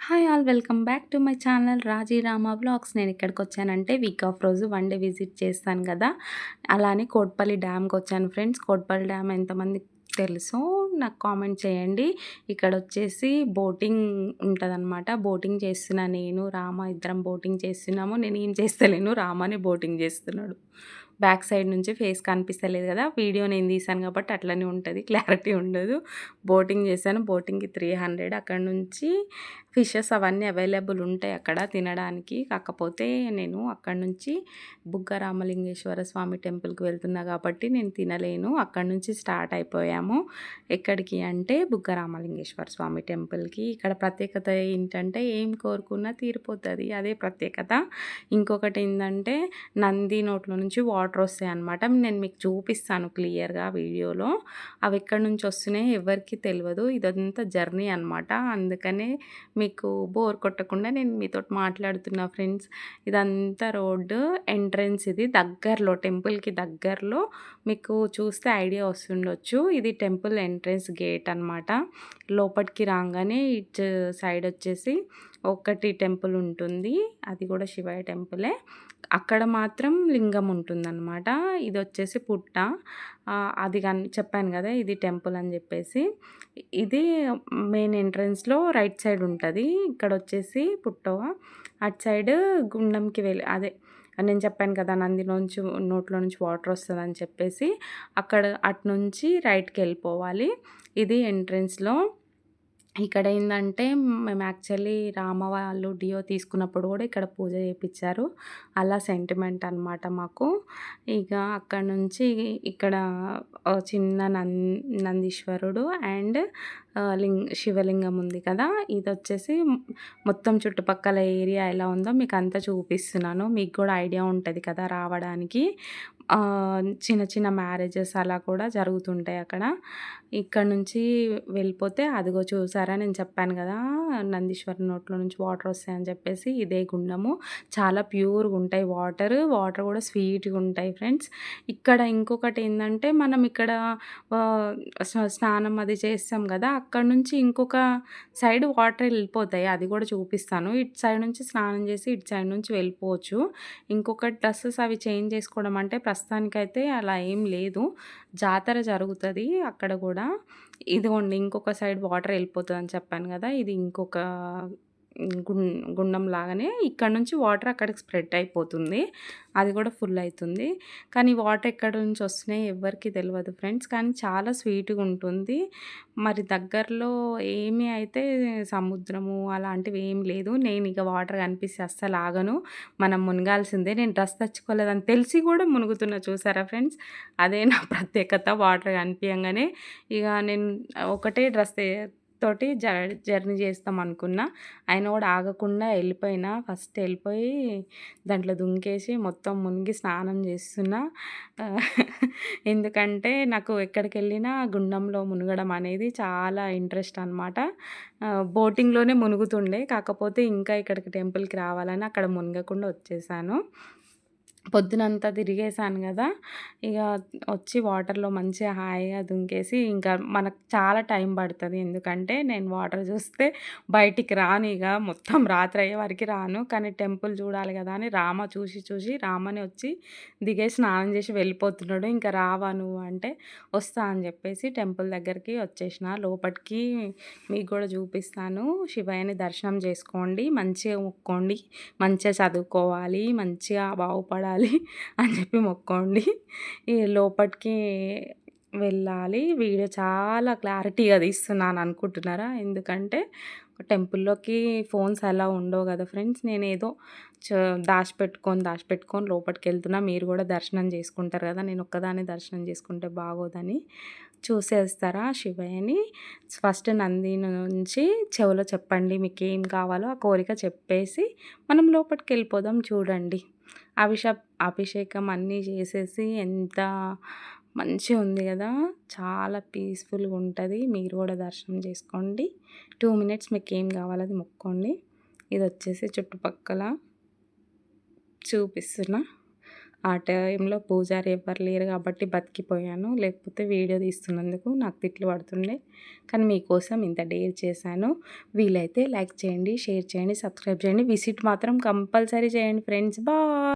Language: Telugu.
Hi all welcome back to my channel Raji Rama vlogs. నేను ఇక్కడికి వచ్చానంటే వీక్ ఆఫ్ రోజు వన్ డే విజిట్ చేస్తాను కదా, అలానే కోట్పల్లి డ్యామ్కి వచ్చాను ఫ్రెండ్స్. కోట్పల్లి డ్యామ్ ఎంతమంది తెలుసో నాకు కామెంట్ చేయండి. ఇక్కడ వచ్చేసి బోటింగ్ ఉంటుందన్నమాట. బోటింగ్ చేస్తున్నా, నేను రామ ఇద్దరం బోటింగ్ చేస్తున్నాము. నేను ఏం చేస్తలేను, రామానే బోటింగ్ చేస్తున్నాడు. బ్యాక్ సైడ్ నుంచి ఫేస్ కనిపిస్తలేదు కదా, వీడియో నేను తీసాను కాబట్టి అట్లనే ఉంటుంది, క్లారిటీ ఉండదు. బోటింగ్ చేశాను. బోటింగ్కి 300. అక్కడ నుంచి ఫిషెస్ అవన్నీ అవైలబుల్ ఉంటాయి అక్కడ తినడానికి. కాకపోతే నేను అక్కడ నుంచి బుగ్గ రామలింగేశ్వర స్వామి టెంపుల్కి వెళ్తున్నా కాబట్టి నేను తినలేను. అక్కడ నుంచి స్టార్ట్ అయిపోయాము. ఎక్కడికి అంటే బుగ్గ రామలింగేశ్వర స్వామి టెంపుల్కి. ఇక్కడ ప్రత్యేకత ఏంటంటే ఏం కోరుకున్నా తీరిపోతుంది, అదే ప్రత్యేకత. ఇంకొకటి ఏంటంటే నంది నోట్లో నుంచి వాటర్ వస్తాయి అన్నమాట. నేను మీకు చూపిస్తాను క్లియర్గా వీడియోలో. అవి ఎక్కడి నుంచి వస్తున్నాయి ఎవరికి తెలియదు. ఇదంతా జర్నీ అనమాట. అందుకనే మీకు బోర్ కొట్టకుండా నేను మీతోటి మాట్లాడుతున్నా ఫ్రెండ్స్. ఇదంతా రోడ్డు ఎంట్రన్స్, ఇది దగ్గరలో టెంపుల్కి దగ్గరలో. మీకు చూస్తే ఐడియా వస్తుండొచ్చు. ఇది టెంపుల్ ఎంట్రన్స్ గేట్ అనమాట. లోపలికి రాగానే ఇటు సైడ్ వచ్చేసి ఒకటి టెంపుల్ ఉంటుంది, అది కూడా శివయ్య టెంపులే. అక్కడ మాత్రం లింగం ఉంటుందన్నమాట. ఇది వచ్చేసి పుట్ట. అది చెప్పాను కదా ఇది టెంపుల్ అని చెప్పేసి. ఇది మెయిన్ ఎంట్రన్స్లో రైట్ సైడ్ ఉంటుంది. ఇక్కడ వచ్చేసి పుట్టవ, అటు సైడ్ గుండంకి వెళ్ళి అదే నేను చెప్పాను కదా నందిలోంచి నోట్లో నుంచి వాటర్ వస్తుందని చెప్పేసి, అక్కడ అటు నుంచి రైట్కి వెళ్ళిపోవాలి. ఇది ఎంట్రన్స్లో. ఇక్కడ ఏంటంటే మేము యాక్చువల్లీ రామ వాళ్ళు డియో తీసుకున్నప్పుడు కూడా ఇక్కడ పూజ చేయించారు. అలా సెంటిమెంట్ అనమాట మాకు. ఇక అక్కడ నుంచి ఇక్కడ చిన్న నందీశ్వరుడు అండ్ శివలింగం ఉంది కదా, ఇది వచ్చేసి మొత్తం చుట్టుపక్కల ఏరియా ఎలా ఉందో మీకు అంతా చూపిస్తున్నాను. మీకు కూడా ఐడియా ఉంటుంది కదా రావడానికి. చిన్న చిన్న మ్యారేజెస్ అలా కూడా జరుగుతుంటాయి అక్కడ. ఇక్కడ నుంచి వెళ్ళిపోతే అదిగో చూసారా, నేను చెప్పాను కదా నందీశ్వరి నోట్లో నుంచి వాటర్ వస్తాయని చెప్పేసి, ఇదే గుండము. చాలా ప్యూర్గా ఉంటాయి వాటర్ కూడా స్వీట్గా ఉంటాయి ఫ్రెండ్స్. ఇక్కడ ఇంకొకటి ఏంటంటే మనం ఇక్కడ స్నానం అది చేస్తాం కదా, అక్కడ నుంచి ఇంకొక సైడ్ వాటర్ వెళ్ళిపోతాయి, అది కూడా చూపిస్తాను. ఇటు సైడ్ నుంచి స్నానం చేసి ఇటు సైడ్ నుంచి వెళ్ళిపోవచ్చు. ఇంకొకటి డ్రెస్సెస్ అవి చేంజ్ చేసుకోవడం అంటే ప్రస్తుతానికైతే అలా ఏం లేదు. జాతర జరుగుతుంది అక్కడ కూడా. ఇదిగోండి ఇంకొక సైడ్ వాటర్ వెళ్ళిపోతుందని చెప్పాను కదా, ఇది ఇంకొక గుండం లాగానే. ఇక్కడ నుంచి వాటర్ అక్కడికి స్ప్రెడ్ అయిపోతుంది, అది కూడా ఫుల్ అవుతుంది. కానీ వాటర్ ఎక్కడ నుంచి వస్తున్నాయి ఎవరికి తెలియదు ఫ్రెండ్స్. కానీ చాలా స్వీట్గా ఉంటుంది. మరి దగ్గరలో ఏమీ అయితే సముద్రము అలాంటివి ఏం లేదు. నేను ఇక వాటర్ కనిపిస్తే అస్సలు ఆగను, మనం మునగాల్సిందే. నేను డ్రెస్ తెచ్చుకోలేదని తెలిసి కూడా మునుగుతున్నా, చూసారా ఫ్రెండ్స్. అదే నా ప్రత్యేకత. వాటర్ కనిపించగానే ఇక నేను ఒకటే డ్రెస్ తోటి జర్నీ చేస్తాం అనుకున్నా, అయినా కూడా ఆగకుండా వెళ్ళిపోయినా. ఫస్ట్ వెళ్ళిపోయి దాంట్లో దుంకేసి మొత్తం మునిగి స్నానం చేస్తున్నా. ఎందుకంటే నాకు ఎక్కడికి వెళ్ళినా గుండంలో మునగడం అనేది చాలా ఇంట్రెస్ట్ అనమాట. బోటింగ్లోనే మునుగుతుండే, కాకపోతే ఇంకా ఇక్కడికి టెంపుల్కి రావాలని అక్కడ మునగకుండా వచ్చేసాను. పొద్దునంతా తిరిగేసాను కదా, ఇక వచ్చి వాటర్లో మంచిగా హాయిగా దుంకేసి, ఇంకా మనకు చాలా టైం పడుతుంది. ఎందుకంటే నేను వాటర్ చూస్తే బయటికి రాను, ఇక మొత్తం రాత్రి అయ్యే వరకు రాను. కానీ టెంపుల్ చూడాలి కదా అని రామ చూసి రామని వచ్చి దిగేసి స్నానం చేసి వెళ్ళిపోతున్నాడు. ఇంకా రావా నువ్వు అంటే వస్తా అని చెప్పేసి టెంపుల్ దగ్గరికి వచ్చేసిన. లోపలికి మీకు కూడా చూపిస్తాను. శివయ్యని దర్శనం చేసుకోండి, మంచిగా మొక్కోండి, మంచిగా చదువుకోవాలి, మంచిగా బాగుపడాలి అని చెప్పి మొక్కోండి. ఈ లోపలికి వెళ్ళాలి. వీడియో చాలా క్లారిటీగా తీస్తున్నాను అనుకుంటున్నారా, ఎందుకంటే టెంపుల్లోకి ఫోన్స్ అలా ఉండవు కదా ఫ్రెండ్స్. నేనేదో దాచిపెట్టుకొని లోపలికి వెళ్తున్నా. మీరు కూడా దర్శనం చేసుకుంటారు కదా, నేను ఒక్కదాన్ని దర్శనం చేసుకుంటే బాగోదని చూసేస్తారా శివయ్యని. ఫస్ట్ నంది నుంచి చెవిలో చెప్పండి మీకు ఏం కావాలో, ఆ కోరిక చెప్పేసి మనం లోపలికి వెళ్ళిపోదాం. చూడండి అభిషేకం అన్నీ చేసేసి ఎంత మంచిగా ఉంది కదా, చాలా పీస్ఫుల్గా ఉంటుంది. మీరు కూడా దర్శనం చేసుకోండి. 2 మినిట్స్ మీకు ఏం కావాలో అది మొక్కోండి. ఇది వచ్చేసి చుట్టుపక్కల చూపిస్తున్నా. ఆ టైంలో పూజారి ఎవ్వరు లేరు కాబట్టి బతికిపోయాను. లేకపోతే వీడియో తీస్తున్నందుకు నాకు తిట్లు పడుతుండే. కానీ మీకోసం ఇంత డేర్ చేశాను. వీలైతే లైక్ చేయండి, షేర్ చేయండి, సబ్స్క్రైబ్ చేయండి. విజిట్ మాత్రం కంపల్సరీ చేయండి ఫ్రెండ్స్. బాయ్.